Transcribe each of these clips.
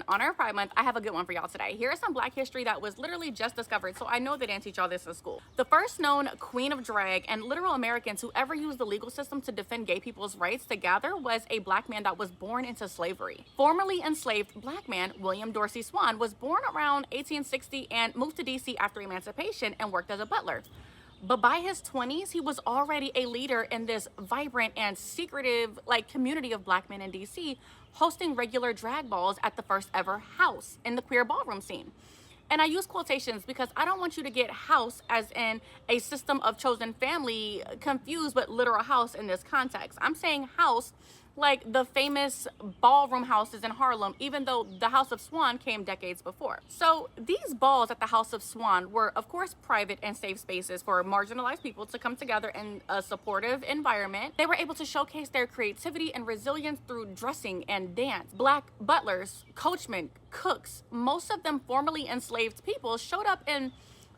honor of Pride Month, I have a good one for y'all today. Here is some Black history that was literally just discovered, so I know they didn't teach y'all this in school. The first known queen of drag and literal Americans who ever used the legal system to defend gay people's rights to gather was a Black man that was born into slavery. Formerly enslaved Black man William Dorsey Swann was born around 1860 and moved to DC after emancipation and worked as a butler. But by his 20s, he was already a leader in this vibrant and secretive community of Black men in DC, hosting regular drag balls at the first ever house in the queer ballroom scene. And I use quotations because I don't want you to get house as in a system of chosen family confused with literal house in this context. I'm saying house like the famous ballroom houses in Harlem, even though the House of Swann came decades before. So these balls at the House of Swann were, of course, private and safe spaces for marginalized people to come together in a supportive environment. They were able to showcase their creativity and resilience through dressing and dance. Black butlers, coachmen, cooks, most of them formerly enslaved people, showed up in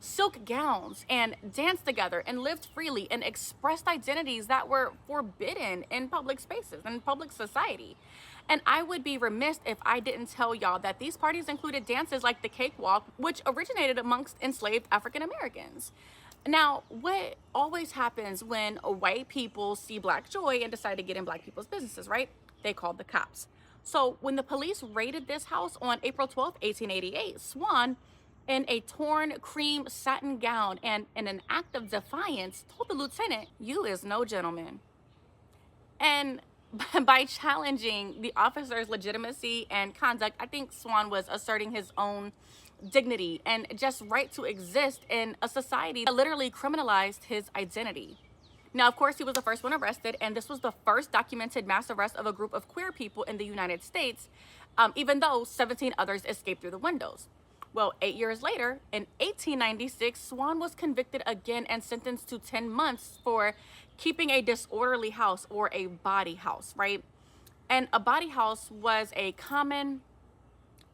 silk gowns and danced together and lived freely and expressed identities that were forbidden in public spaces and public society. And I would be remiss if I didn't tell y'all that these parties included dances like the cakewalk, which originated amongst enslaved African Americans. Now, what always happens when white people see Black joy and decide to get in Black people's businesses, right? They called the cops. So when the police raided this house on April 12th, 1888, Swann, in a torn cream satin gown and in an act of defiance, told the lieutenant, "You is no gentleman." And by challenging the officer's legitimacy and conduct, I think Swann was asserting his own dignity and just right to exist in a society that literally criminalized his identity. Now, of course, he was the first one arrested, and this was the first documented mass arrest of a group of queer people in the United States, even though 17 others escaped through the windows. Well, 8 years later, in 1896, Swann was convicted again and sentenced to 10 months for keeping a disorderly house or a body house, right? And a body house was a common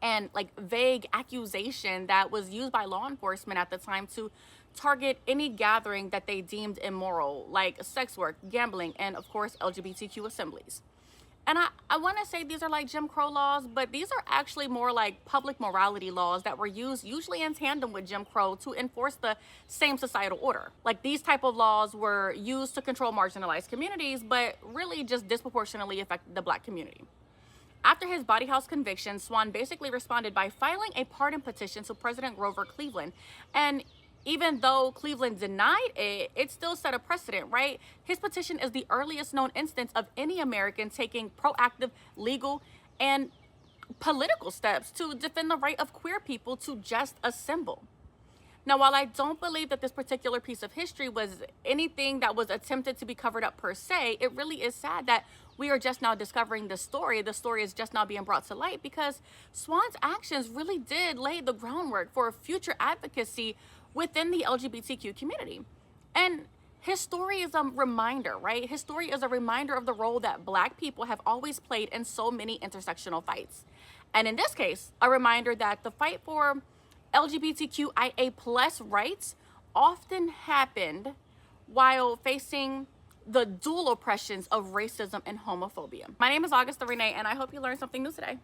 and vague accusation that was used by law enforcement at the time to target any gathering that they deemed immoral, like sex work, gambling, and of course, LGBTQ assemblies. And I want to say these are like Jim Crow laws, but these are actually more like public morality laws that were used usually in tandem with Jim Crow to enforce the same societal order. Like these type of laws were used to control marginalized communities, but really just disproportionately affected the Black community. After his body house conviction, Swann basically responded by filing a pardon petition to President Grover Cleveland. And even though Cleveland denied it, it still set a precedent, right? His petition is the earliest known instance of any American taking proactive legal and political steps to defend the right of queer people to just assemble. Now, while I don't believe that this particular piece of history was anything that was attempted to be covered up per se, it really is sad that we are just now discovering the story. The story is just now being brought to light because Swann's actions really did lay the groundwork for future advocacy within the LGBTQ community. And his story is a reminder, right? His story is a reminder of the role that Black people have always played in so many intersectional fights. And in this case, a reminder that the fight for LGBTQIA plus rights often happened while facing the dual oppressions of racism and homophobia. My name is Augusta Renee, and I hope you learned something new today.